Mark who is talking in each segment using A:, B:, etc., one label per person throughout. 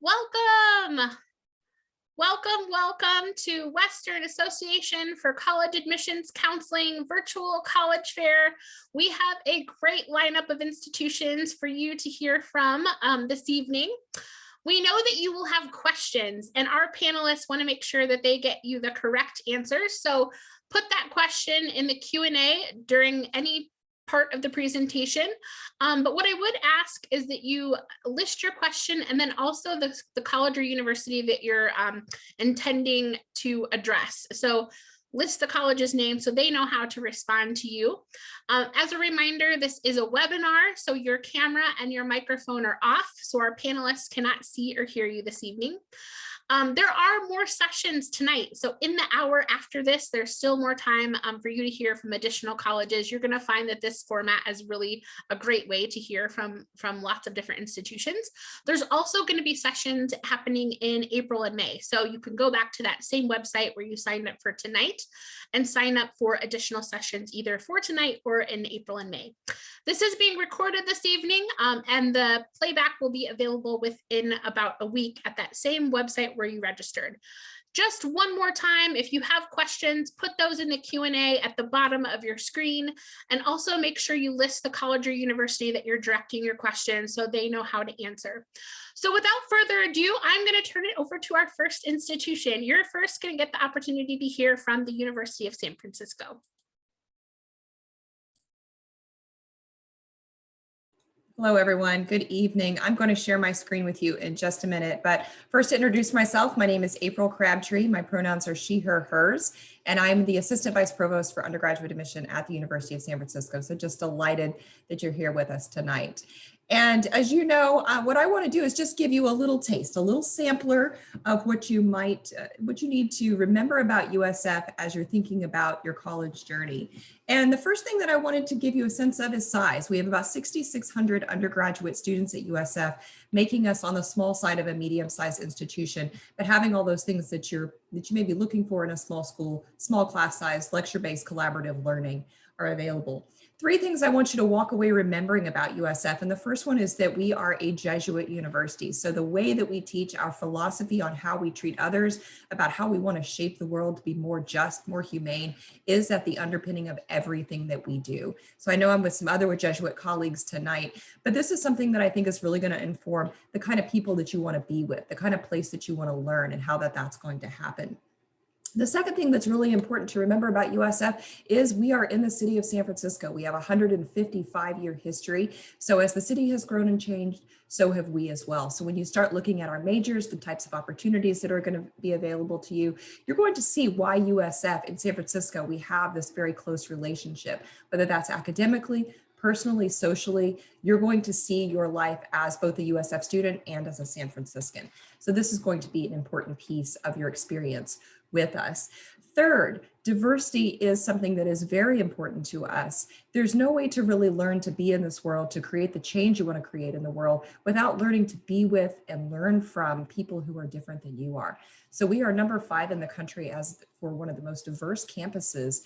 A: Welcome, welcome to Western Association for College Admissions Counseling Virtual College Fair. We have a great lineup of institutions for you to hear from this evening. We know that you will have questions, and our panelists want to make sure that they get you the correct answers. So put that question in the Q&A during any part of the presentation. But what I would ask is that you list your question and then also the college or university that you're intending to address. So list the college's name so they know how to respond to you. As a reminder, this is a webinar, so your camera and your microphone are off, so our panelists cannot see or hear you this evening. There are more sessions tonight. So in the hour after this, there's still more time for you to hear from additional colleges. You're going to find that this format is really a great way to hear from lots of different institutions. There's also going to be sessions happening in April and May. So you can go back to that same website where you signed up for tonight and sign up for additional sessions either for tonight or in April and May. This is being recorded this evening, and the playback will be available within about a week at that same website where you registered. Just one more time, if you have questions, put those in the Q&A at the bottom of your screen, and also make sure you list the college or university that you're directing your questions so they know how to answer. So without further ado, I'm going to turn it over to our first institution. You're first going to get the opportunity to hear from the University of San Francisco.
B: Hello, everyone. Good evening. I'm going to share my screen with you in just a minute. But first, to introduce myself, my name is April Crabtree. My pronouns are she, her, hers, and I'm the Assistant Vice Provost for Undergraduate Admission at the University of San Francisco. So just delighted that you're here with us tonight. And as you know, what I want to do is just give you a little taste, a little sampler of what you need to remember about USF as you're thinking about your college journey. And the first thing that I wanted to give you a sense of is size. We have about 6,600 undergraduate students at USF, making us on the small side of a medium-sized institution, but having all those things that you may be looking for in a small school, small class size, lecture-based collaborative learning are available. Three things I want you to walk away remembering about USF. And the first one is that we are a Jesuit university. So the way that we teach, our philosophy on how we treat others, about how we want to shape the world to be more just, more humane, is at the underpinning of everything that we do. So I know I'm with some other Jesuit colleagues tonight, but this is something that I think is really going to inform the kind of people that you want to be with, the kind of place that you want to learn, and how that's going to happen. The second thing that's really important to remember about USF is we are in the city of San Francisco. We have a 155-year history. So as the city has grown and changed, so have we as well. So when you start looking at our majors, the types of opportunities that are going to be available to you, you're going to see why USF in San Francisco, we have this very close relationship, whether that's academically, personally, socially. You're going to see your life as both a USF student and as a San Franciscan. So this is going to be an important piece of your experience with us. Third, diversity is something that is very important to us. There's no way to really learn to be in this world, to create the change you want to create in the world, without learning to be with and learn from people who are different than you are. So we are number 5 in the country as for one of the most diverse campuses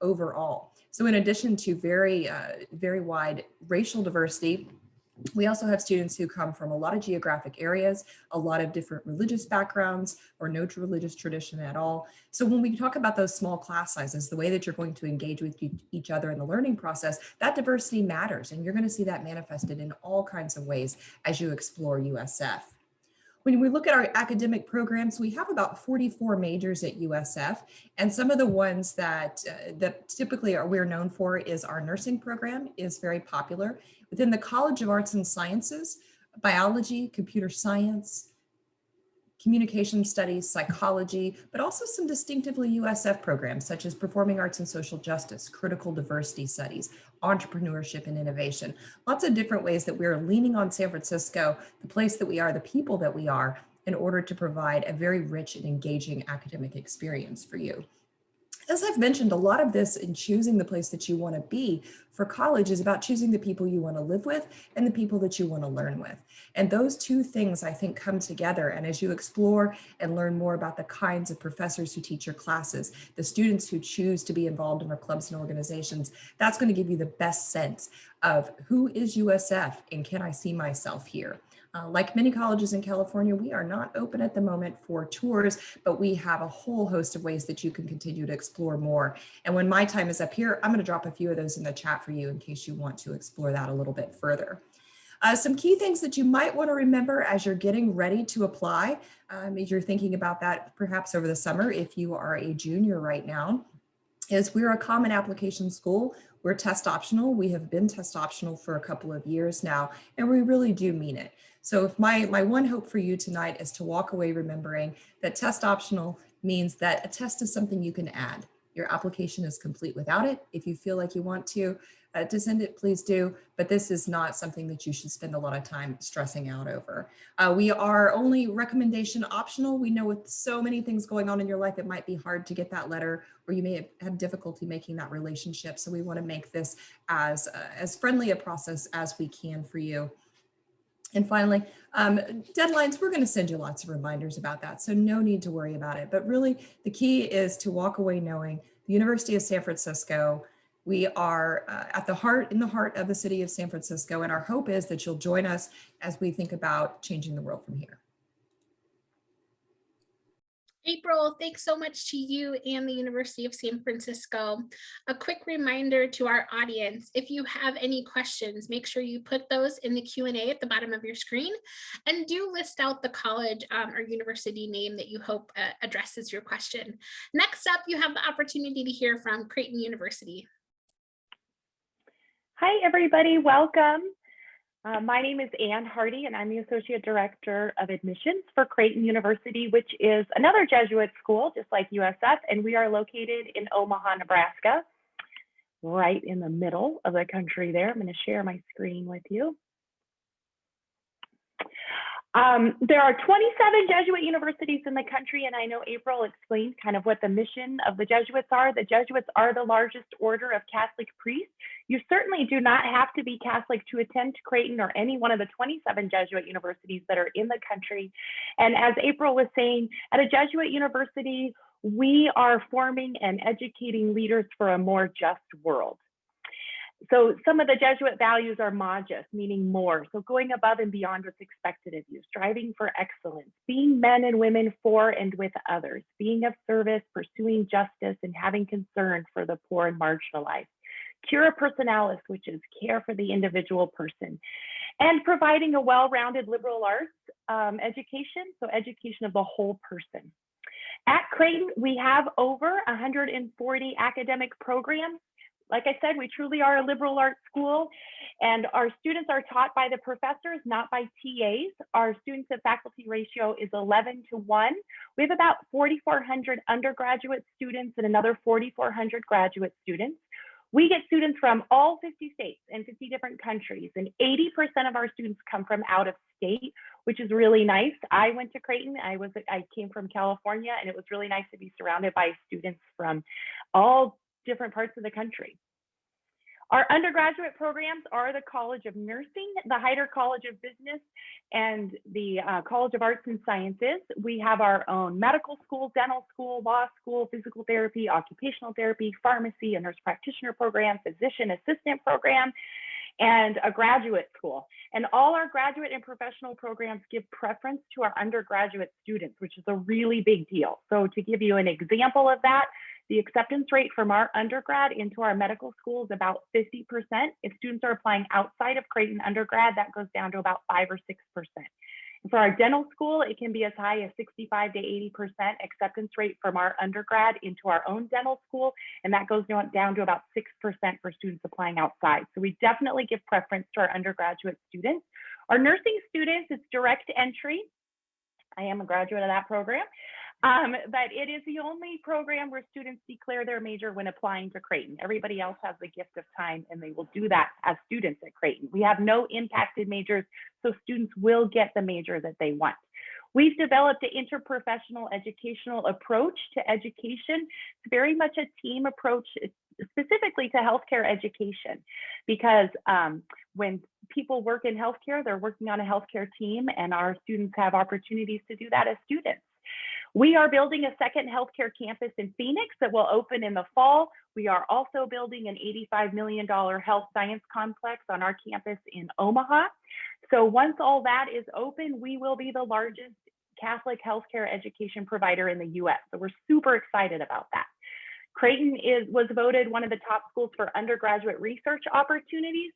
B: overall. So in addition to very wide racial diversity, we also have students who come from a lot of geographic areas, a lot of different religious backgrounds, or no religious tradition at all. So when we talk about those small class sizes, the way that you're going to engage with each other in the learning process, that diversity matters. And you're going to see that manifested in all kinds of ways as you explore USF. When we look at our academic programs, we have about 44 majors at USF, and some of the ones that typically we're known for is our nursing program is very popular. Within the College of Arts and Sciences, biology, computer science, communication studies, psychology, but also some distinctively USF programs such as performing arts and social justice, critical diversity studies, entrepreneurship and innovation. Lots of different ways that we're leaning on San Francisco, the place that we are, the people that we are, in order to provide a very rich and engaging academic experience for you. As I've mentioned, a lot of this in choosing the place that you want to be for college is about choosing the people you want to live with and the people that you want to learn with. And those two things, I think, come together. And as you explore and learn more about the kinds of professors who teach your classes, the students who choose to be involved in our clubs and organizations, that's going to give you the best sense of who is USF and can I see myself here? Like many colleges in California, we are not open at the moment for tours, but we have a whole host of ways that you can continue to explore more. And when my time is up here, I'm going to drop a few of those in the chat for you in case you want to explore that a little bit further. Some key things that you might want to remember as you're getting ready to apply, as you're thinking about that perhaps over the summer, if you are a junior right now, is we're a common application school. We're test optional. We have been test optional for a couple of years now, and we really do mean it. So if my one hope for you tonight is to walk away remembering that test optional means that a test is something you can add. Your application is complete without it. If you feel like you want to send it, please do. But this is not something that you should spend a lot of time stressing out over. We are only recommendation optional. We know with so many things going on in your life, it might be hard to get that letter, or you may have difficulty making that relationship. So we want to make this as friendly a process as we can for you. And finally, deadlines, we're going to send you lots of reminders about that, so no need to worry about it. But really, the key is to walk away knowing the University of San Francisco, we are in the heart of the city of San Francisco, and our hope is that you'll join us as we think about changing the world from here.
A: April, thanks so much to you and the University of San Francisco. A quick reminder to our audience, if you have any questions, make sure you put those in the Q&A at the bottom of your screen, and do list out the college or university name that you hope addresses your question. Next up, you have the opportunity to hear from Creighton University.
C: Hi, everybody. Welcome. My name is Ann Hardy, and I'm the Associate Director of Admissions for Creighton University, which is another Jesuit school, just like USF, and we are located in Omaha, Nebraska, right in the middle of the country there. I'm going to share my screen with you. There are 27 Jesuit universities in the country, and I know April explained kind of what the mission of the Jesuits are. The Jesuits are the largest order of Catholic priests. You certainly do not have to be Catholic to attend to Creighton or any one of the 27 Jesuit universities that are in the country. And as April was saying, at a Jesuit university, we are forming and educating leaders for a more just world. So some of the Jesuit values are magis, meaning more. So going above and beyond what's expected of you, striving for excellence, being men and women for and with others, being of service, pursuing justice, and having concern for the poor and marginalized. Cura personalis, which is care for the individual person, and providing a well-rounded liberal arts education, so education of the whole person. At Creighton, we have over 140 academic programs. Like I said, we truly are a liberal arts school, and our students are taught by the professors, not by TAs. Our students to faculty ratio is 11:1. We have about 4,400 undergraduate students and another 4,400 graduate students. We get students from all 50 states and 50 different countries, and 80% of our students come from out of state, which is really nice. I went to Creighton. I came from California, and it was really nice to be surrounded by students from all different parts of the country. Our undergraduate programs are the College of Nursing, the Heider College of Business, and the College of Arts and Sciences. We have our own medical school, dental school, law school, physical therapy, occupational therapy, pharmacy, a nurse practitioner program, physician assistant program, and a graduate school. And all our graduate and professional programs give preference to our undergraduate students, which is a really big deal. So to give you an example of that, the acceptance rate from our undergrad into our medical school is about 50%. If students are applying outside of Creighton undergrad, that goes down to about 5 or 6%. And for our dental school, it can be as high as 65 to 80% acceptance rate from our undergrad into our own dental school, and that goes down to about 6% for students applying outside. So we definitely give preference to our undergraduate students. Our nursing students, it's direct entry. I am a graduate of that program. But it is the only program where students declare their major when applying to Creighton. Everybody else has the gift of time, and they will do that as students at Creighton. We have no impacted majors, so students will get the major that they want. We've developed an interprofessional educational approach to education. It's very much a team approach, specifically to healthcare education, because when people work in healthcare, they're working on a healthcare team, and our students have opportunities to do that as students. We are building a second healthcare campus in Phoenix that will open in the fall. We are also building an $85 million health science complex on our campus in Omaha. So once all that is open, we will be the largest Catholic healthcare education provider in the US. So we're super excited about that. Creighton was voted one of the top schools for undergraduate research opportunities.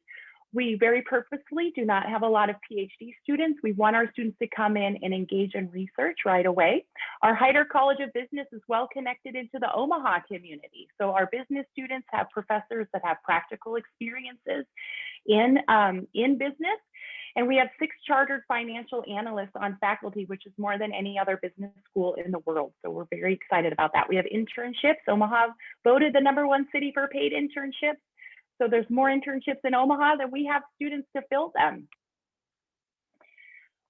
C: We very purposely do not have a lot of PhD students. We want our students to come in and engage in research right away. Our Heider College of Business is well connected into the Omaha community. So our business students have professors that have practical experiences in business. And we have 6 chartered financial analysts on faculty, which is more than any other business school in the world. So we're very excited about that. We have internships. Omaha voted the #1 city for paid internships. So there's more internships in Omaha than we have students to fill them.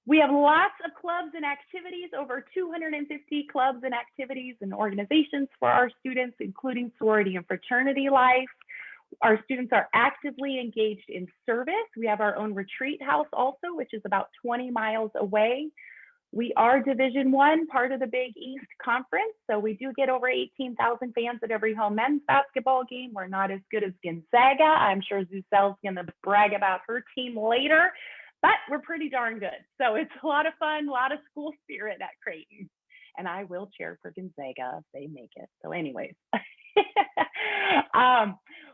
C: We have lots of clubs and activities, over 250 clubs and activities and organizations for our students, including sorority and fraternity life. Our students are actively engaged in service. We have our own retreat house also, which is about 20 miles away. We are Division I, part of the Big East Conference. So we do get over 18,000 fans at every home men's basketball game. We're not as good as Gonzaga. I'm sure Zucel's gonna brag about her team later, but we're pretty darn good. So it's a lot of fun, a lot of school spirit at Creighton. And I will cheer for Gonzaga if they make it. So anyways.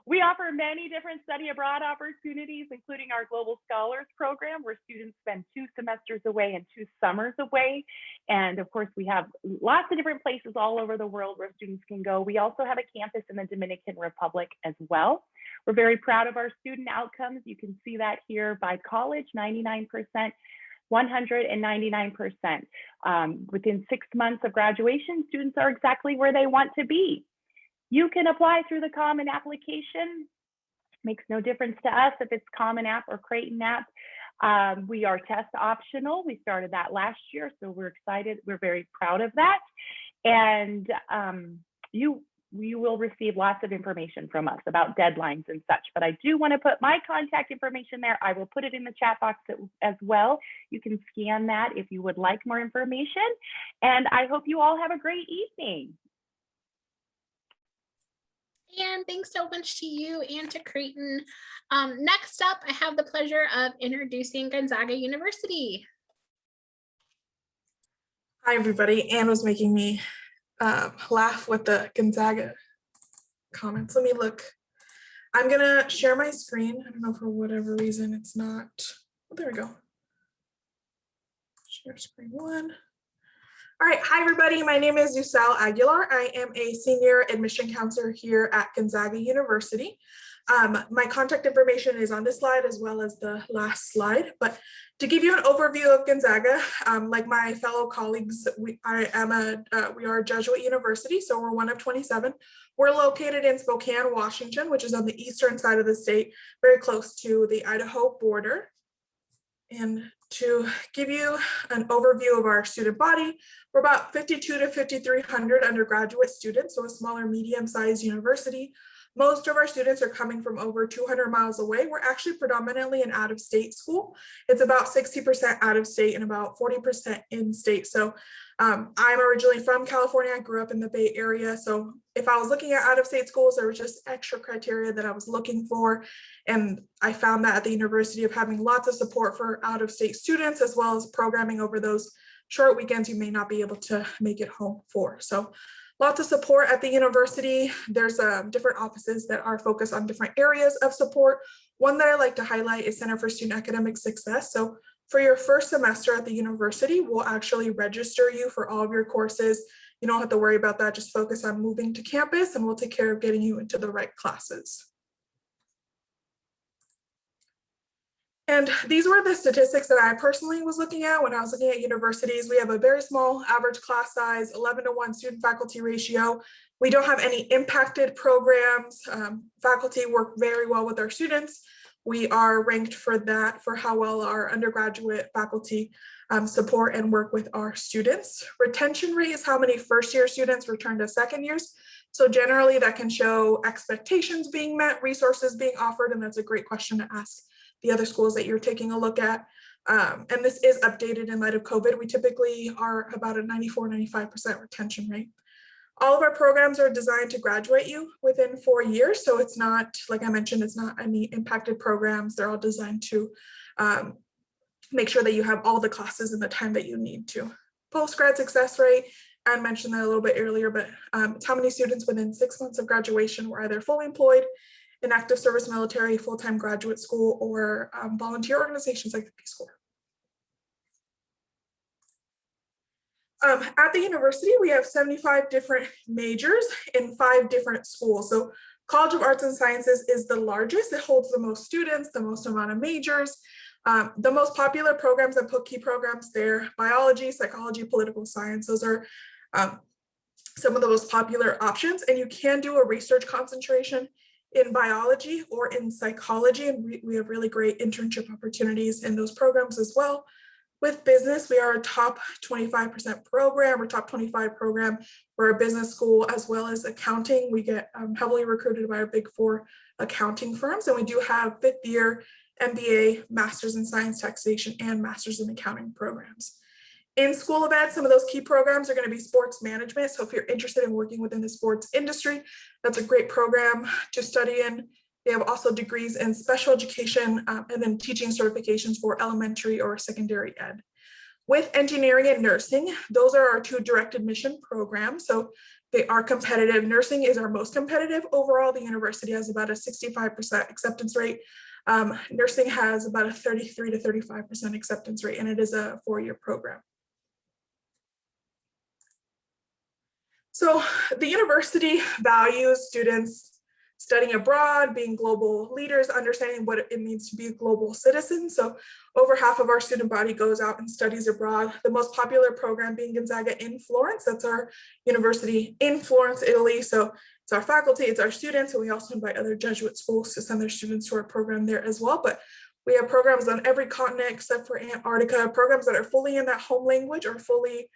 C: We offer many different study abroad opportunities, including our Global Scholars Program, where students spend 2 semesters away and 2 summers away. And of course, we have lots of different places all over the world where students can go. We also have a campus in the Dominican Republic as well. We're very proud of our student outcomes. You can see that here by college, 99%. 199%. Within 6 months of graduation, students are exactly where they want to be. You can apply through the Common Application. Makes no difference to us if it's Common App or Creighton App. We are test optional. We started that last year, so we're excited. We're very proud of that. And you will receive lots of information from us about deadlines and such, but I do want to put my contact information there. I will put it in the chat box as well. You can scan that if you would like more information. And I hope you all have a great evening.
A: And thanks so much to you and to Creighton. Next up, I have the pleasure of introducing Gonzaga University.
D: Hi, everybody. Anne was making me laugh with the Gonzaga comments. Let me look. I'm going to share my screen. I don't know, for whatever reason, it's not. Oh, there we go. Share screen 1. All right, hi everybody, my name is Zucel Aguilar. I am a senior admission counselor here at Gonzaga University. My contact information is on this slide as well as the last slide, but to give you an overview of Gonzaga, like my fellow colleagues, we are a Jesuit university, so we're one of 27. We're located in Spokane, Washington, which is on the eastern side of the state, very close to the Idaho border. And to give you an overview of our student body, we're about 52 to 5,300 undergraduate students, so a smaller medium-sized university. Most of our students are coming from over 200 miles away. We're actually predominantly an out-of-state school. It's about 60% out-of-state and about 40% in-state. So I'm originally from California. I grew up in the Bay Area. So if I was looking at out-of-state schools, there was just extra criteria that I was looking for. And I found that at the university of having lots of support for out-of-state students, as well as programming over those short weekends you may not be able to make it home for. So lots of support at the university. There's different offices that are focused on different areas of support. One that I like to highlight is Center for Student Academic Success. So for your first semester at the university, we'll actually register you for all of your courses. You don't have to worry about that. Just focus on moving to campus and we'll take care of getting you into the right classes. And these were the statistics that I personally was looking at when I was looking at universities. We have a very small average class size, 11:1 student faculty ratio. We don't have any impacted programs. Faculty work very well with our students. We are ranked for that, for how well our undergraduate faculty support and work with our students. Retention rate is how many first-year students return to second years. So generally that can show expectations being met, resources being offered, and that's a great question to ask the other schools that you're taking a look at. And this is updated in light of COVID. We typically are about a 94-95% retention rate. All of our programs are designed to graduate you within 4 years. So it's not, like I mentioned, it's not any impacted programs. They're all designed to make sure that you have all the classes in the time that you need to. Post-grad success rate, I mentioned that a little bit earlier, but it's how many students within 6 months of graduation were either fully employed in active service military, full-time graduate school, or volunteer organizations like the Peace Corps. At the university, we have 75 different majors in 5 different schools. So College of Arts and Sciences is the largest. It holds the most students, the most amount of majors. The most popular programs that put key programs there: biology, psychology, political science. Those are some of the most popular options. And you can do a research concentration in biology or in psychology. And we have really great internship opportunities in those programs as well. With business, we are a top 25% program or top 25 program for a business school, as well as accounting. We get heavily recruited by our big 4 accounting firms. And we do have 5th year MBA, Masters in Science Taxation, and Masters in Accounting programs. In School of Ed, some of those key programs are going to be sports management. So if you're interested in working within the sports industry, that's a great program to study in. They have also degrees in special education and then teaching certifications for elementary or secondary ed. With engineering and nursing, those are our 2 direct admission programs. So they are competitive. Nursing is our most competitive. Overall, the university has about a 65% acceptance rate. Nursing has about a 33 to 35% acceptance rate, and it is a 4-year program. So the university values students studying abroad, being global leaders, understanding what it means to be a global citizen. So over half of our student body goes out and studies abroad. The most popular program being Gonzaga in Florence. That's our university in Florence, Italy. So it's our faculty, it's our students, and we also invite other Jesuit schools to send their students to our program there as well. But we have programs on every continent except for Antarctica, programs that are fully in that home language or fully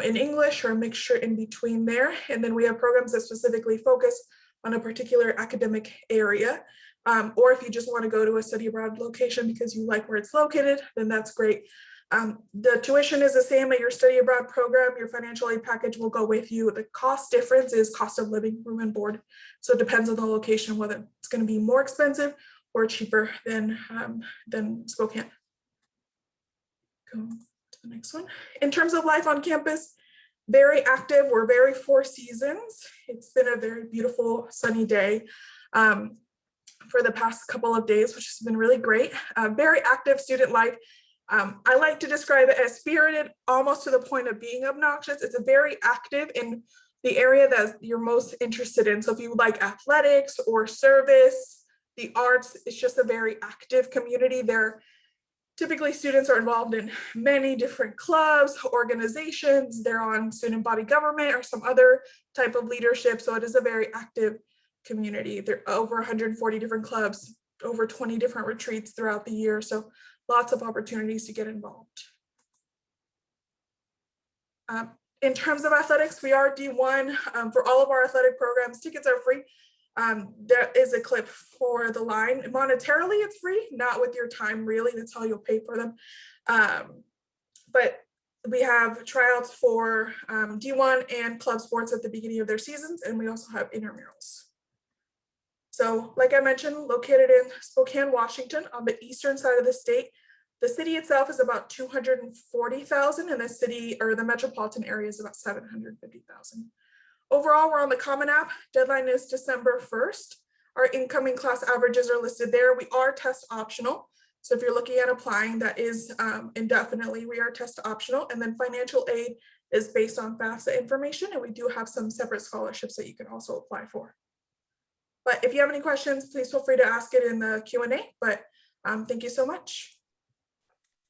D: in English or a mixture in between there. And then we have programs that specifically focus on a particular academic area. Or if you just want to go to a study abroad location because you like where it's located, then that's great. The tuition is the same at your study abroad program. Your financial aid package will go with you. The cost difference is cost of living, room and board. So it depends on the location, whether it's going to be more expensive or cheaper than Spokane. Go to the next one. In terms of life on campus, very active. We're very 4 seasons. It's been a very beautiful sunny day for the past couple of days, which has been really great. Very active student life. I like to describe it as spirited, almost to the point of being obnoxious. It's a very active in the area that you're most interested in. So if you like athletics or service, the arts, it's just a very active community. Typically, students are involved in many different clubs, organizations. They're on student body government or some other type of leadership. So it is a very active community. There are over 140 different clubs, over 20 different retreats throughout the year. So lots of opportunities to get involved. In terms of athletics, we are D1 for all of our athletic programs. Tickets are free. There is a clip for the line. Monetarily, it's free, not with your time, really. That's how you'll pay for them. But we have tryouts for D1 and club sports at the beginning of their seasons, and we also have intramurals. So like I mentioned, located in Spokane, Washington, on the eastern side of the state. The city itself is about 240,000, and the city or the metropolitan area is about 750,000. Overall, we're on the Common App. Deadline is December 1st. Our incoming class averages are listed there. We are test optional. So if you're looking at applying, that is indefinitely, we are test optional. And then financial aid is based on FAFSA information. And we do have some separate scholarships that you can also apply for. But if you have any questions, please feel free to ask it in the Q&A. But thank you so much.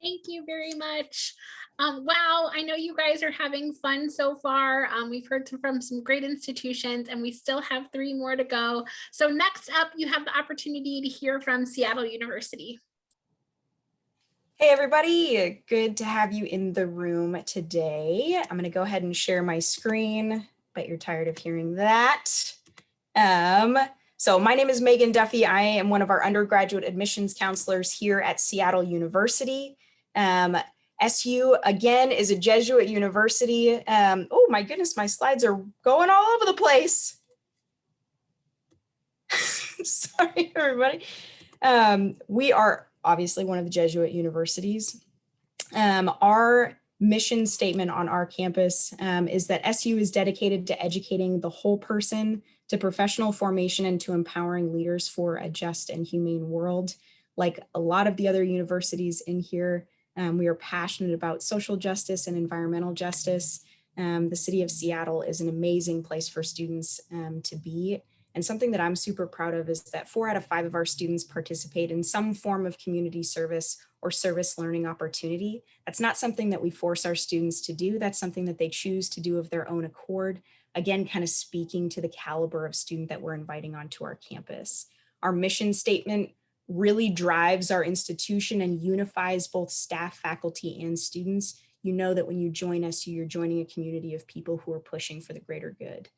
A: Thank you very much. Wow, I know you guys are having fun so far. We've heard from some great institutions and we still have 3 more to go. So next up, you have the opportunity to hear from Seattle University.
E: Hey everybody, good to have you in the room today. I'm gonna go ahead and share my screen. Bet you're tired of hearing that. So my name is Megan Duffy. I am one of our undergraduate admissions counselors here at Seattle University. SU, again, is a Jesuit university. Oh my goodness, my slides are going all over the place. Sorry, everybody. We are obviously one of the Jesuit universities. Our mission statement on our campus is that SU is dedicated to educating the whole person, to professional formation, and to empowering leaders for a just and humane world. Like a lot of the other universities in here, we are passionate about social justice and environmental justice. The city of Seattle is an amazing place for students to be. And something that I'm super proud of is that 4 out of 5 of our students participate in some form of community service or service learning opportunity. That's not something that we force our students to do. That's something that they choose to do of their own accord. Again, kind of speaking to the caliber of student that we're inviting onto our campus. Our mission statement really drives our institution and unifies both staff, faculty, and students. You know that when you join SU, you're joining a community of people who are pushing for the greater good.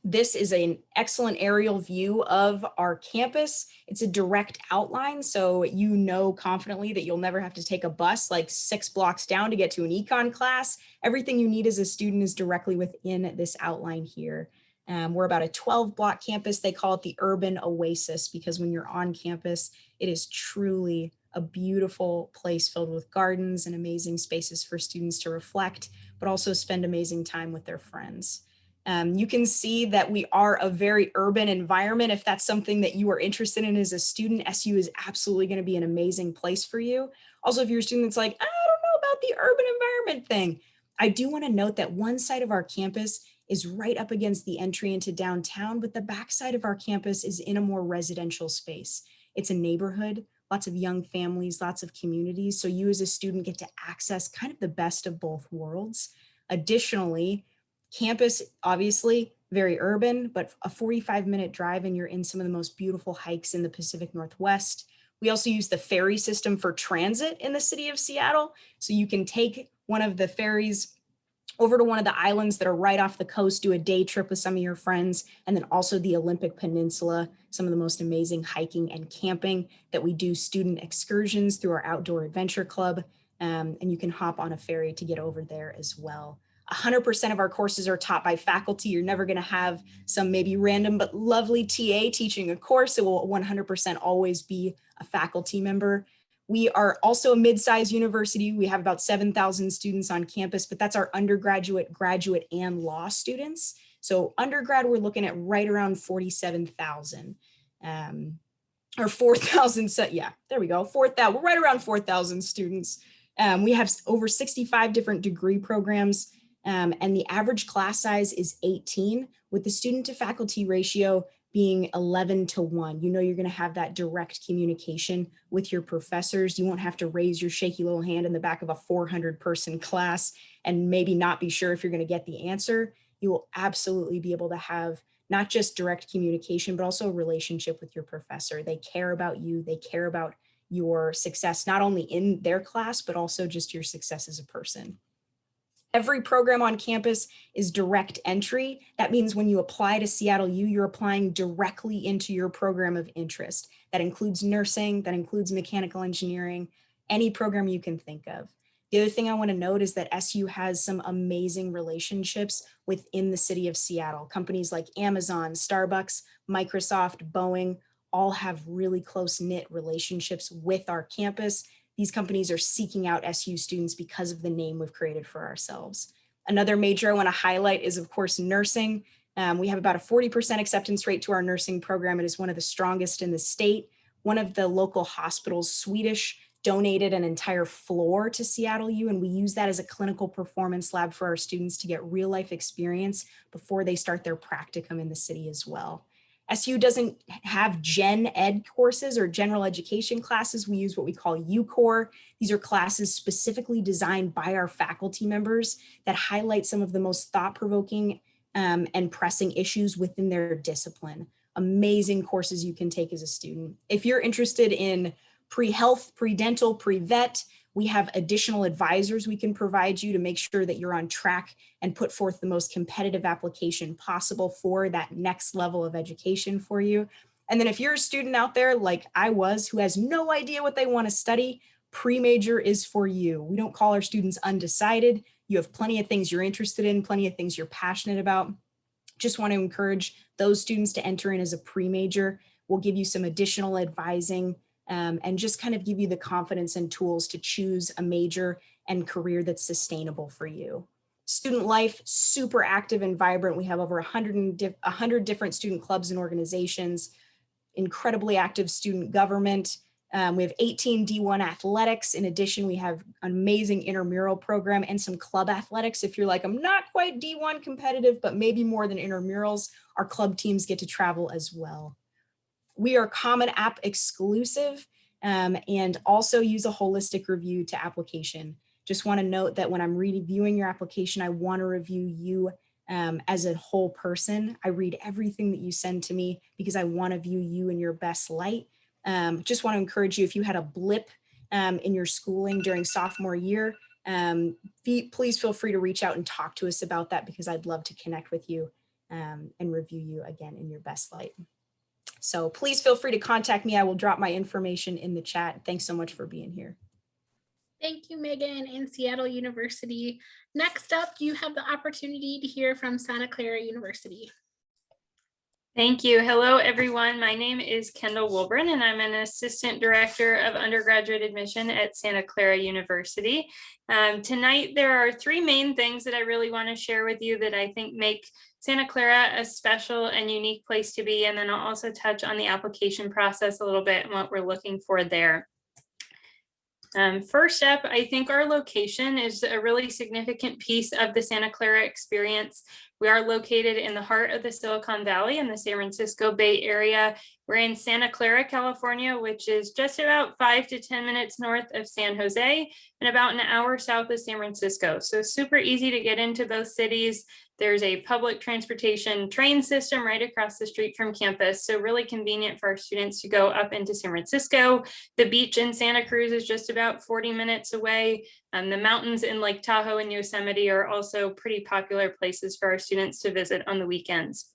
E: This is an excellent aerial view of our campus. It's a direct outline, so you know confidently that you'll never have to take a bus like 6 blocks down to get to an econ class. Everything you need as a student is directly within this outline here. We're about a 12-block campus. They call it the urban oasis because when you're on campus, it is truly a beautiful place filled with gardens and amazing spaces for students to reflect, but also spend amazing time with their friends. You can see that we are a very urban environment. If that's something that you are interested in as a student, SU is absolutely going to be an amazing place for you. Also, if you're a student that's like, I don't know about the urban environment thing, I do want to note that one side of our campus is right up against the entry into downtown, but the back side of our campus is in a more residential space. It's a neighborhood, lots of young families, lots of communities. So you as a student get to access kind of the best of both worlds. Additionally, campus, obviously very urban, but a 45-minute drive and you're in some of the most beautiful hikes in the Pacific Northwest. We also use the ferry system for transit in the city of Seattle. So you can take one of the ferries over to one of the islands that are right off the coast, do a day trip with some of your friends, and then also the Olympic Peninsula, some of the most amazing hiking and camping that we do student excursions through our outdoor adventure club. And you can hop on a ferry to get over there as well. 100% of our courses are taught by faculty. You're never going to have some maybe random but lovely TA teaching a course. It will 100% always be a faculty member. We are also a mid-sized university. We have about 7,000 students on campus, but that's our undergraduate, graduate, and law students. So undergrad, we're looking at right around 47,000 or 4,000. So yeah, there we go. 4,000. We're right around 4,000 students. We have over 65 different degree programs. And the average class size is 18, with the student to faculty ratio being 11:1. You know you're going to have that direct communication with your professors. You won't have to raise your shaky little hand in the back of a 400-person class and maybe not be sure if you're going to get the answer. You will absolutely be able to have not just direct communication, but also a relationship with your professor. They care about you. They care about your success, not only in their class, but also just your success as a person. Every program on campus is direct entry. That means when you apply to Seattle U, you're applying directly into your program of interest. That includes nursing, that includes mechanical engineering, any program you can think of. The other thing I want to note is that SU has some amazing relationships within the city of Seattle. Companies like Amazon, Starbucks, Microsoft, Boeing, all have really close-knit relationships with our campus. These companies are seeking out SU students because of the name we've created for ourselves. Another major I want to highlight is, of course, nursing. We have about a 40% acceptance rate to our nursing program. It is one of the strongest in the state. One of the local hospitals, Swedish, donated an entire floor to Seattle U, and we use that as a clinical performance lab for our students to get real-life experience before they start their practicum in the city as well. SU doesn't have gen ed courses or general education classes. We use what we call UCore. These are classes specifically designed by our faculty members that highlight some of the most thought-provoking and pressing issues within their discipline. Amazing courses you can take as a student. If you're interested in pre-health, pre-dental, pre-vet, we have additional advisors we can provide you to make sure that you're on track and put forth the most competitive application possible for that next level of education for you. And then if you're a student out there like I was who has no idea what they want to study, pre-major is for you. We don't call our students undecided. You have plenty of things you're interested in, plenty of things you're passionate about. Just want to encourage those students to enter in as a pre-major. We'll give you some additional advising and just kind of give you the confidence and tools to choose a major and career that's sustainable for you. Student life, super active and vibrant. We have over 100 different student clubs and organizations, incredibly active student government. We have 18 D1 athletics. In addition, we have an amazing intramural program and some club athletics. If you're like, I'm not quite D1 competitive, but maybe more than intramurals, our club teams get to travel as well. We are Common App exclusive and also use a holistic review to application. Just want to note that when I'm reviewing your application, I want to review you as a whole person. I read everything that you send to me because I want to view you in your best light. Just want to encourage you, if you had a blip in your schooling during sophomore year, please feel free to reach out and talk to us about that, because I'd love to connect with you and review you again in your best light. So please feel free to contact me. I will drop my information in the chat. Thanks so much for being here.
A: Thank you, Megan and Seattle University. Next up, you have the opportunity to hear from Santa Clara University.
F: Thank you. Hello, everyone. My name is Kendall Wilburn, and I'm an Assistant Director of Undergraduate Admission at Santa Clara University. Tonight, there are three main things that I really want to share with you that I think make Santa Clara a special and unique place to be, and then I'll also touch on the application process a little bit and what we're looking for there. First up, I think our location is a really significant piece of the Santa Clara experience. We are located in the heart of the Silicon Valley in the San Francisco Bay Area. We're in Santa Clara, California, which is just about 5 to 10 minutes north of San Jose and about an hour south of San Francisco. So super easy to get into both cities. There's a public transportation train system right across the street from campus, so really convenient for our students to go up into San Francisco. The beach in Santa Cruz is just about 40 minutes away. The mountains in Lake Tahoe and Yosemite are also pretty popular places for our students to visit on the weekends.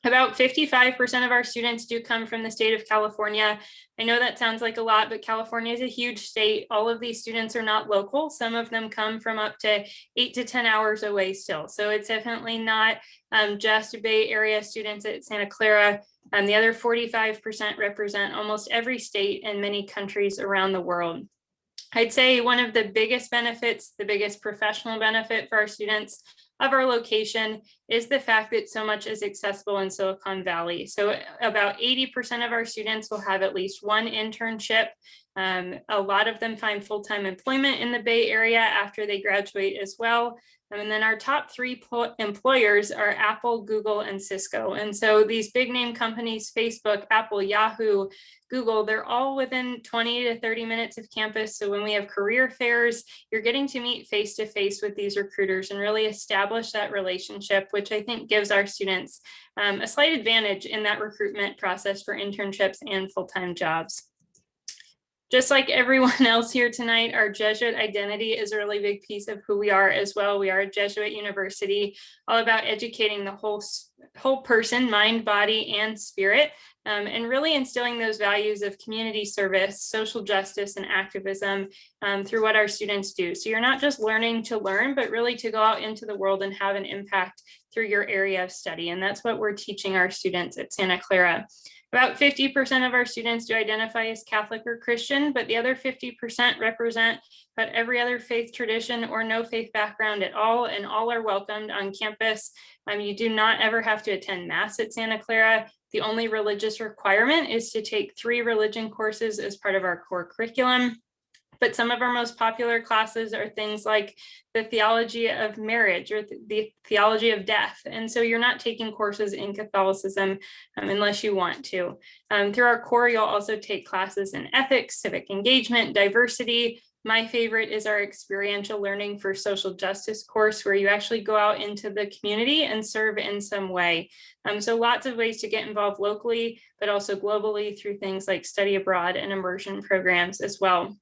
F: About 55% of our students do come from the state of California. I know that sounds like a lot, but California is a huge state. All of these students are not local. Some of them come from up to 8 to 10 hours away still. So it's definitely not just Bay Area students at Santa Clara. The other 45% represent almost every state and many countries around the world. I'd say one of the biggest benefits, the biggest professional benefit for our students of our location is the fact that so much is accessible in Silicon Valley. So about 80% of our students will have at least one internship. A lot of them find full-time employment in the Bay Area after they graduate as well. And then our top three employers are Apple, Google, and Cisco. And so these big name companies, Facebook, Apple, Yahoo, Google, they're all within 20 to 30 minutes of campus. So when we have career fairs, you're getting to meet face-to-face with these recruiters and really establish that relationship, which I think gives our students a slight advantage in that recruitment process for internships and full-time jobs. Just like everyone else here tonight, our Jesuit identity is a really big piece of who we are as well. We are a Jesuit university, all about educating the whole person, mind, body, and spirit, and really instilling those values of community service, social justice, and activism through what our students do. So you're not just learning to learn, but really to go out into the world and have an impact through your area of study. And that's what we're teaching our students at Santa Clara. About 50% of our students do identify as Catholic or Christian, but the other 50% represent about every other faith tradition or no faith background at all, and all are welcomed on campus. You do not ever have to attend Mass at Santa Clara. The only religious requirement is to take 3 religion courses as part of our core curriculum. But some of our most popular classes are things like the theology of marriage or the theology of death. And so you're not taking courses in Catholicism unless you want to. Through our core, you'll also take classes in ethics, civic engagement, diversity. My favorite is our experiential learning for social justice course, where you actually go out into the community and serve in some way. So lots of ways to get involved locally, but also globally through things like study abroad and immersion programs as well.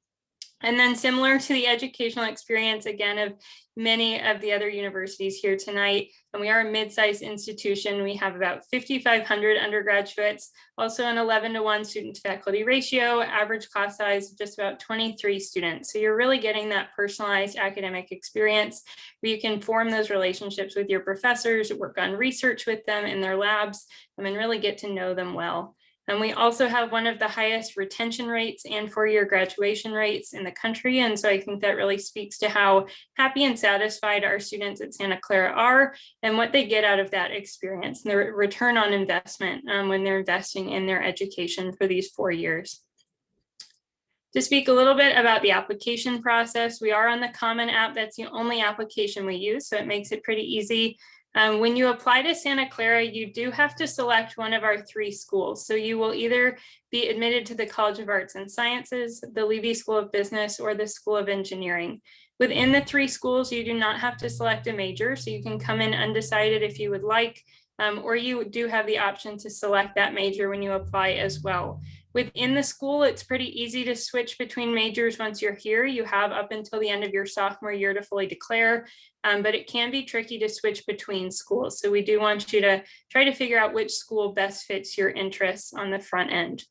F: And then similar to the educational experience, again, of many of the other universities here tonight, and we are a mid-sized institution. We have about 5,500 undergraduates, also an 11-to-1 student to faculty ratio, average class size of just about 23 students. So you're really getting that personalized academic experience where you can form those relationships with your professors, work on research with them in their labs, and really get to know them well. And we also have one of the highest retention rates and four-year graduation rates in the country. And so I think that really speaks to how happy and satisfied our students at Santa Clara are and what they get out of that experience and the return on investment when they're investing in their education for these 4 years. To speak a little bit about the application process, we are on the Common App. That's the only application we use, so it makes it pretty easy. When you apply to Santa Clara, you do have to select one of our 3 schools. So you will either be admitted to the College of Arts and Sciences, the Levy School of Business, or the School of Engineering. Within the 3 schools, you do not have to select a major, so you can come in undecided if you would like, or you do have the option to select that major when you apply as well. Within the school, it's pretty easy to switch between majors once you're here. You have up until the end of your sophomore year to fully declare, but it can be tricky to switch between schools. So we do want you to try to figure out which school best fits your interests on the front end.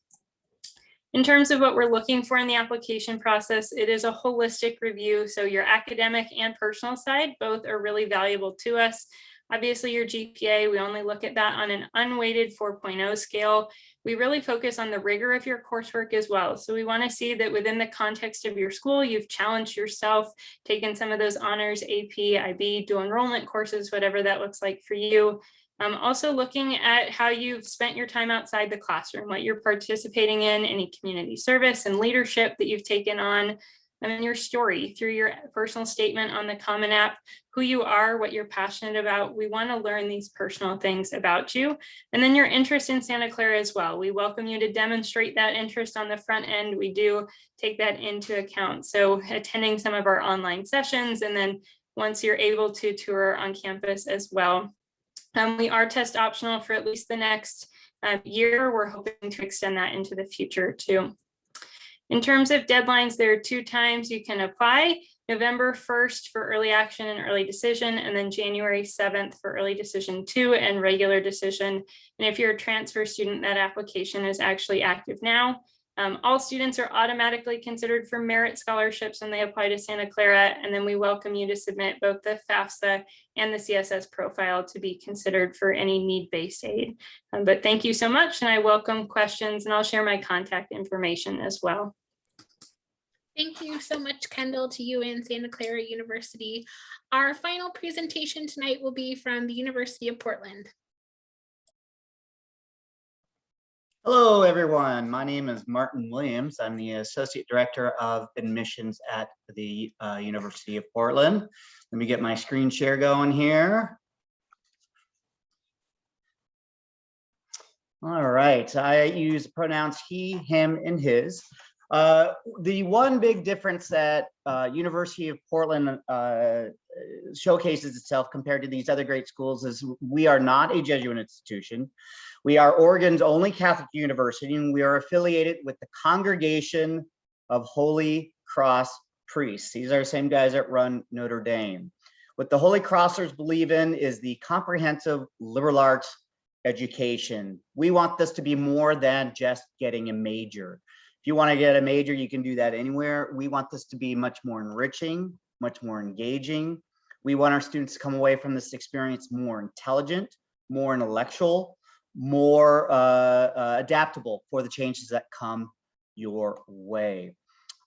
F: In terms of what we're looking for in the application process, it is a holistic review. So your academic and personal side, both are really valuable to us. Obviously, your GPA, we only look at that on an unweighted 4.0 scale. We really focus on the rigor of your coursework as well. So we want to see that within the context of your school, you've challenged yourself, taken some of those honors, AP, IB, dual enrollment courses, whatever that looks like for you. Also looking at how you've spent your time outside the classroom, what you're participating in, any community service and leadership that you've taken on, and your story through your personal statement on the Common App, who you are, what you're passionate about. We want to learn these personal things about you. And then your interest in Santa Clara as well. We welcome you to demonstrate that interest on the front end. We do take that into account. So attending some of our online sessions, and then once you're able to tour on campus as well. We are test optional for at least the next year. We're hoping to extend that into the future too. In terms of deadlines, there are 2 times you can apply: November 1st for early action and early decision, and then January 7th for early decision 2 and regular decision. And if you're a transfer student, that application is actually active now. All students are automatically considered for merit scholarships when they apply to Santa Clara, and then we welcome you to submit both the FAFSA and the CSS profile to be considered for any need-based aid. But thank you so much, and I welcome questions, and I'll share my contact information as well.
A: Thank you so much, Kendall, to you and Santa Clara University. Our final presentation tonight will be from the University of Portland.
G: Hello, everyone. My name is Martin Williams. I'm the Associate Director of Admissions at the University of Portland. Let me get my screen share going here. All right, I use pronouns he, him, and his. The one big difference that University of Portland showcases itself compared to these other great schools is we are not a Jesuit institution. We are Oregon's only Catholic university, and we are affiliated with the Congregation of Holy Cross Priests. These are the same guys that run Notre Dame. What the Holy Crossers believe in is the comprehensive liberal arts education. We want this to be more than just getting a major. If you want to get a major, you can do that anywhere. We want this to be much more enriching, much more engaging. We want our students to come away from this experience more intelligent, more intellectual, more adaptable for the changes that come your way.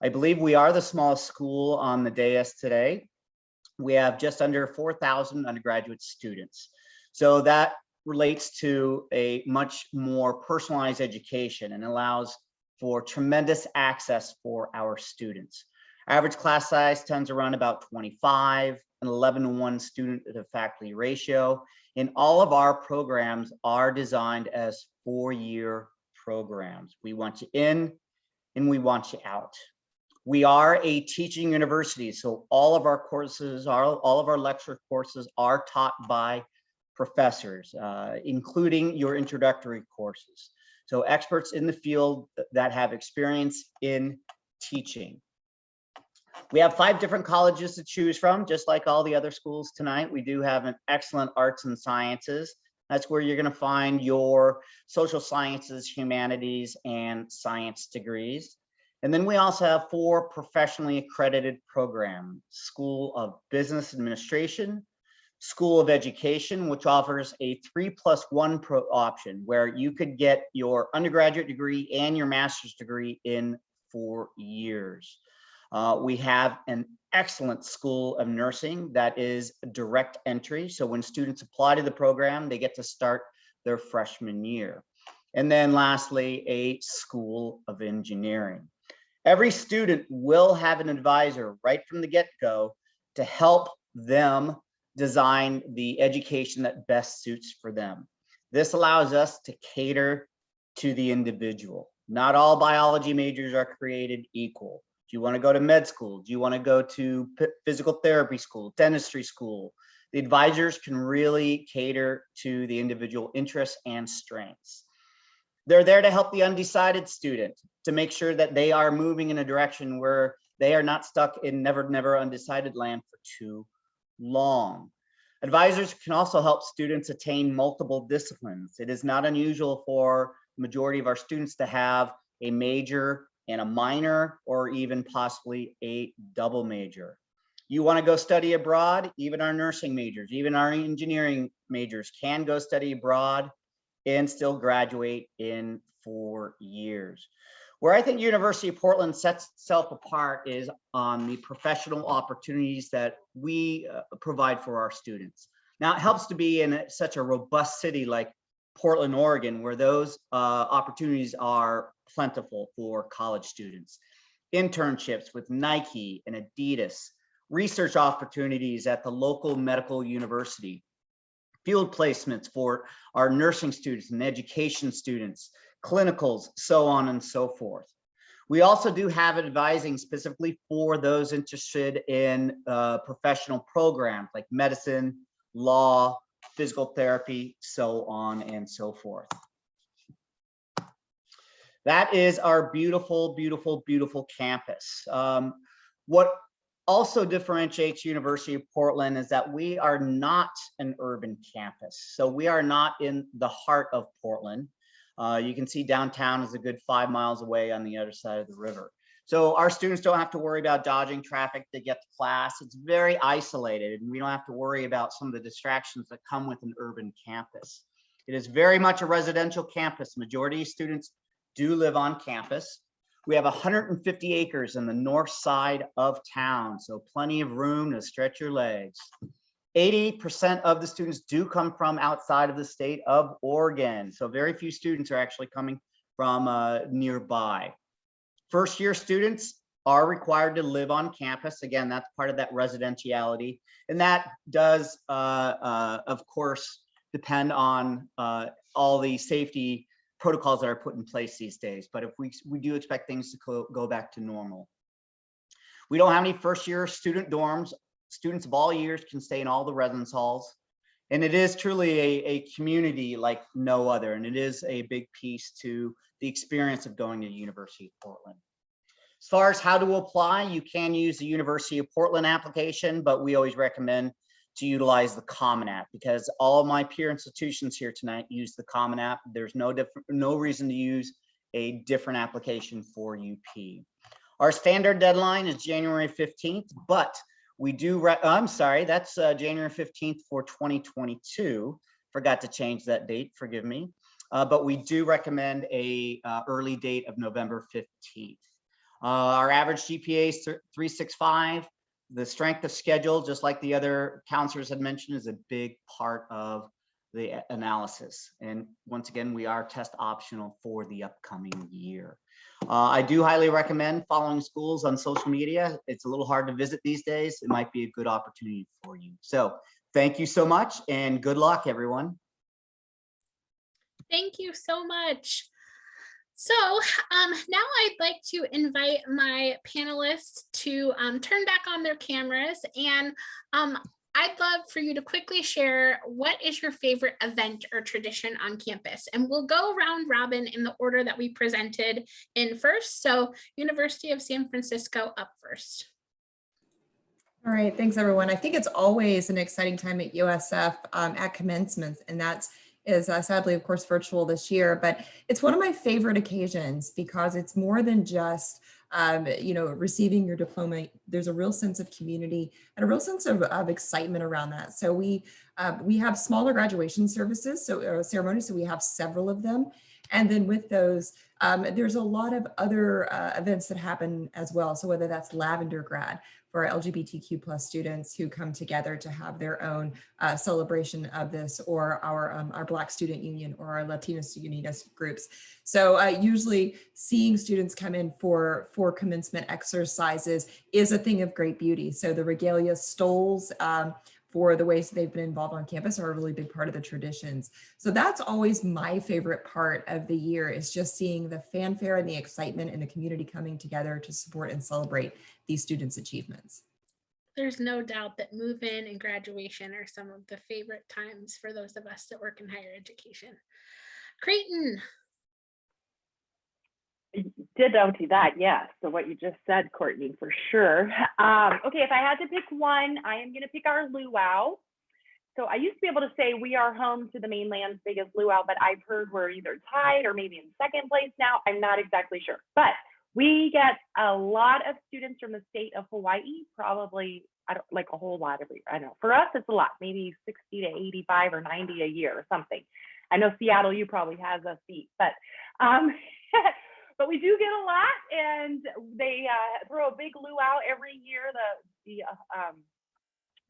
G: I believe we are the smallest school on the dais today. We have just under 4,000 undergraduate students. So that relates to a much more personalized education and allows for tremendous access for our students. Average class size tends around about 25, an 11-to-1 student to faculty ratio. And all of our programs are designed as 4-year programs. We want you in and we want you out. We are a teaching university, so all of our courses, all of our lecture courses are taught by professors, including your introductory courses. So experts in the field that have experience in teaching. We have 5 different colleges to choose from, just like all the other schools tonight. We do have an excellent arts and sciences. That's where you're going to find your social sciences, humanities, and science degrees. And then we also have 4 professionally accredited programs: School of Business Administration, School of Education, which offers a 3+1 option where you could get your undergraduate degree and your master's degree in 4 years. We have an excellent School of Nursing that is direct entry. So when students apply to the program, they get to start their freshman year. And then lastly, a School of Engineering. Every student will have an advisor right from the get-go to help them design the education that best suits for them. This allows us to cater to the individual. Not all biology majors are created equal. Do you want to go to med school? Do you want to go to physical therapy school, dentistry school? The advisors can really cater to the individual interests and strengths. They're there to help the undecided student, to make sure that they are moving in a direction where they are not stuck in never undecided land for too long. Advisors can also help students attain multiple disciplines. It is not unusual for the majority of our students to have a major and a minor, or even possibly a double major. You want to go study abroad? Even our nursing majors, even our engineering majors can go study abroad and still graduate in 4 years. Where I think University of Portland sets itself apart is on the professional opportunities that we provide for our students. Now, it helps to be in such a robust city like Portland, Oregon, where those opportunities are plentiful for college students. Internships with Nike and Adidas, research opportunities at the local medical university, field placements for our nursing students and education students, clinicals, so on and so forth. We also do have advising specifically for those interested in professional programs like medicine, law, physical therapy, so on and so forth. That is our beautiful, beautiful, beautiful campus. What also differentiates University of Portland is that we are not an urban campus. So we are not in the heart of Portland. You can see downtown is a good 5 miles away on the other side of the river. So our students don't have to worry about dodging traffic to get to class. It's very isolated, and we don't have to worry about some of the distractions that come with an urban campus. It is very much a residential campus. Majority of students do live on campus. We have 150 acres in the north side of town, so plenty of room to stretch your legs. 80% of the students do come from outside of the state of Oregon, so very few students are actually coming from nearby. First year students are required to live on campus. Again, that's part of that residentiality, and that does, of course, depend on all the safety protocols that are put in place these days. But if we do expect things to go back to normal. We don't have any first year student dorms. Students of all years can stay in all the residence halls. And it is truly a community like no other. And it is a big piece to the experience of going to the University of Portland. As far as how to apply, you can use the University of Portland application, but we always recommend to utilize the Common App, because all of my peer institutions here tonight use the Common App. There's no reason to use a different application for UP. Our standard deadline is January 15th, but we do, I'm sorry, that's January 15th for 2022. Forgot to change that date, forgive me. But we do recommend a early date of November 15th. Our average GPA is 3.65. The strength of schedule, just like the other counselors had mentioned, is a big part of the analysis. And once again, we are test optional for the upcoming year. I do highly recommend following schools on social media. It's a little hard to visit these days. It might be a good opportunity for you. So thank you so much and good luck, everyone.
A: Thank you so much. So now I'd like to invite my panelists to turn back on their cameras, and I'd love for you to quickly share what is your favorite event or tradition on campus, and we'll go round robin in the order that we presented in first. So University of San Francisco up first.
B: All right, thanks everyone. I think it's always an exciting time at USF at commencement, and that is sadly, of course, virtual this year, but it's one of my favorite occasions because it's more than just receiving your diploma. There's a real sense of community and a real sense of excitement around that. So we have smaller graduation services, ceremonies, so we have several of them. And then with those, there's a lot of other events that happen as well. So whether that's Lavender Grad for our LGBTQ plus students who come together to have their own celebration of this, or our Black Student Union or our Latinos Unidas groups. So usually seeing students come in for commencement exercises is a thing of great beauty. So the regalia stoles for the ways they've been involved on campus are a really big part of the traditions. So that's always my favorite part of the year, is just seeing the fanfare and the excitement and the community coming together to support and creighton these students' achievements.
A: There's no doubt that move-in and graduation are some of the favorite times for those of us that work in higher education. Creighton.
C: Ditto to that, yes. So what you just said, Courtney, for sure. Okay, if I had to pick one, I am going to pick our luau. So I used to be able to say we are home to the mainland's biggest luau, but I've heard we're either tied or maybe in second place now. I'm not exactly sure, but we get a lot of students from the state of Hawaii, probably, I don't like a whole lot every year. I know for us, it's a lot, maybe 60 to 85 or 90 a year or something. I know Seattle, you probably has a seat, but but we do get a lot, and they throw a big luau every year.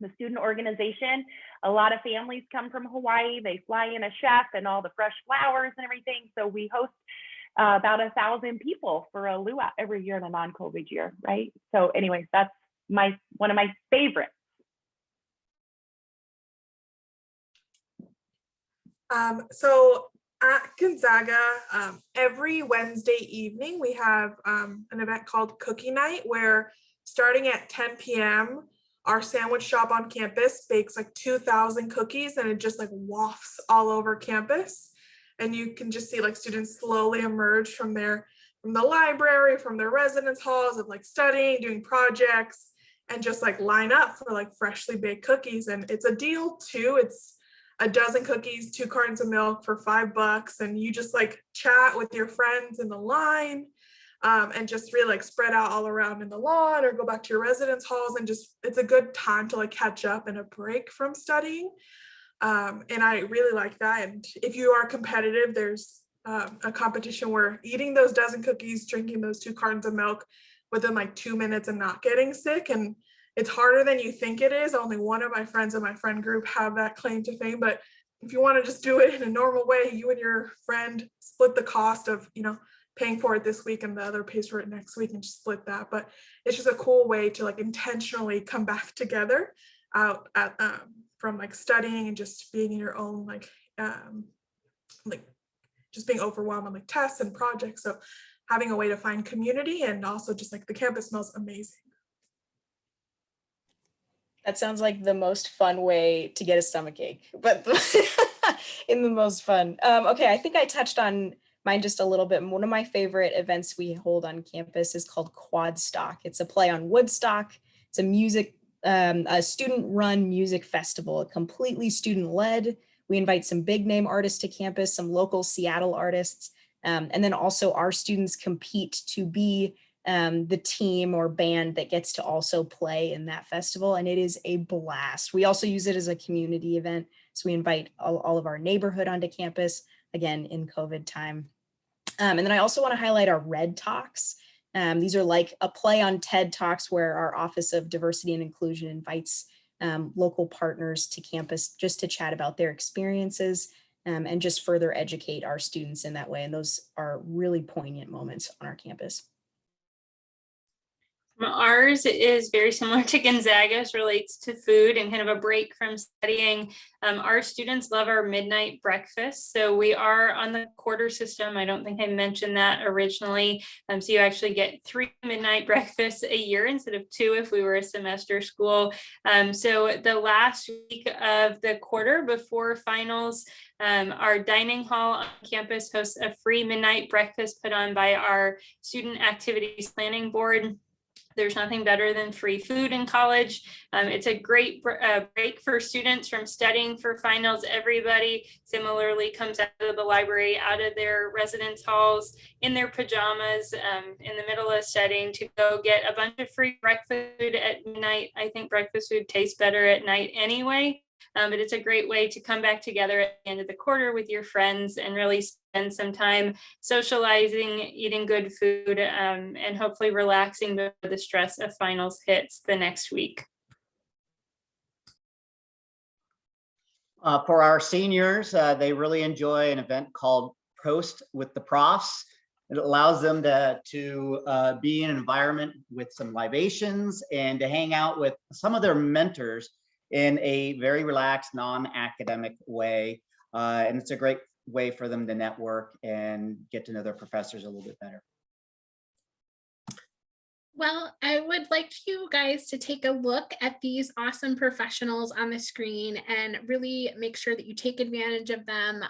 C: The student organization, a lot of families come from Hawaii. They fly in a chef and all the fresh flowers and everything. So we host about 1,000 people for a luau every year in a non-COVID year, right? So anyways, that's one of my favorites.
D: So at Gonzaga, every Wednesday evening, we have an event called Cookie Night, where starting at 10 p.m., our sandwich shop on campus bakes like 2,000 cookies, and it just like wafts all over campus. And you can just see like students slowly emerge from the library, from their residence halls of like studying, doing projects, and just like line up for like freshly baked cookies. And it's a deal too. It's a dozen cookies, 2 cartons of milk for $5, and you just like chat with your friends in the line, and just really like spread out all around in the lawn or go back to your residence halls, and just it's a good time to like catch up and a break from studying. And I really like that. And if you are competitive, there's a competition where eating those dozen cookies, drinking those 2 cartons of milk within like 2 minutes and not getting sick. And it's harder than you think it is. Only one of my friends in my friend group have that claim to fame. But if you want to just do it in a normal way, you and your friend split the cost of, paying for it this week and the other pays for it next week, and just split that. But it's just a cool way to like intentionally come back together out at, from like studying and just being in your own like just being overwhelmed with like tests and projects. So having a way to find community, and also just like the campus smells amazing.
E: That sounds like the most fun way to get a stomachache, but in the most fun. Okay, I think I touched on mine just a little bit. One of my favorite events we hold on campus is called Quadstock. It's a play on Woodstock. It's a student-run music festival, completely student-led. We invite some big name artists to campus, some local Seattle artists, and then also our students compete to be the team or band that gets to also play in that festival, and it is a blast. We also use it as a community event, so we invite all of our neighborhood onto campus, again, in COVID time. And then I also want to highlight our Red Talks. These are like a play on TED Talks, where our Office of Diversity and Inclusion invites local partners to campus just to chat about their experiences and just further educate our students in that way. And those are really poignant moments on our campus.
F: Ours is very similar to Gonzaga's, relates to food and kind of a break from studying. Our students love our midnight breakfast. So we are on the quarter system. I don't think I mentioned that originally. So you actually get 3 midnight breakfasts a year instead of 2 if we were a semester school. So the last week of the quarter before finals, our dining hall on campus hosts a free midnight breakfast put on by our student activities planning board. There's nothing better than free food in college. It's a great break for students from studying for finals. Everybody similarly comes out of the library, out of their residence halls, in their pajamas, in the middle of studying to go get a bunch of free breakfast food at midnight. I think breakfast food tastes better at night anyway. But it's a great way to come back together at the end of the quarter with your friends and really spend some time socializing, eating good food, and hopefully relaxing before the stress of finals hits the next week.
G: For our seniors, they really enjoy an event called Prost with the Profs. It allows them to be in an environment with some libations and to hang out with some of their mentors in a very relaxed, non-academic way. And it's a great way for them to network and get to know their professors a little bit better.
A: Well, I would like you guys to take a look at these awesome professionals on the screen and really make sure that you take advantage of them.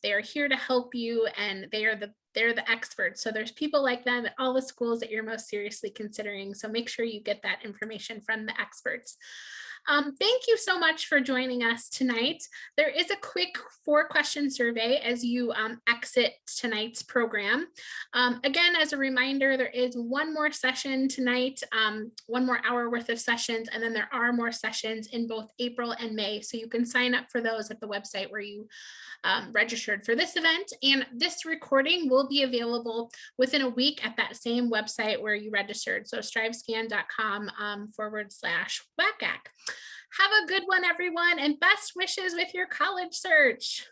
A: They are here to help you, and they're the experts. So there's people like them at all the schools that you're most seriously considering. So make sure you get that information from the experts. Thank you so much for joining us tonight. There is a quick 4-question survey as you exit tonight's program. Again, as a reminder, there is one more session tonight, 1 more hour worth of sessions, and then there are more sessions in both April and May. So you can sign up for those at the website where you registered for this event. And this recording will be available within a week at that same website where you registered. So strivescan.com/WACAC. Have a good one, everyone, and best wishes with your college search.